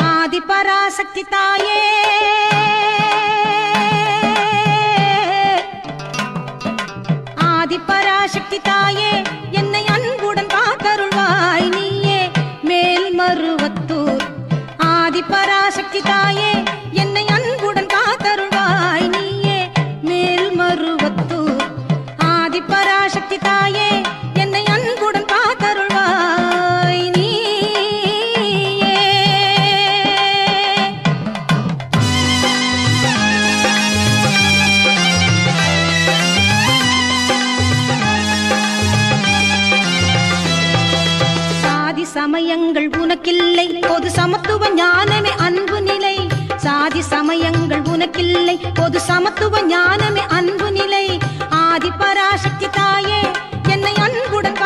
ஆதிபராசக்தி தாயே ஆதிபராசக்தி தாயே என்னை அன்புடன் காத்தருள்வாய் நீயே மேல்மருவத்தூர் ஆதிபராசக்தி தாயே என்னை அன்புடன் காத்தருள்வாய் நீயே மேல்மருவத்தூர் ஆதிபராசக்தி தாயே என்னை அன்புடன் காத்தருள்வாய் நீயே. சாதி சமயங்கள் உனக்கில்லை பொது சமத்துவ ஞானமே அன்பு நிலை சாதி சமயங்கள் உனக்கில்லை பொது சமத்துவ ஞானமே அன்பு நிலை ஆதிபராசக்தி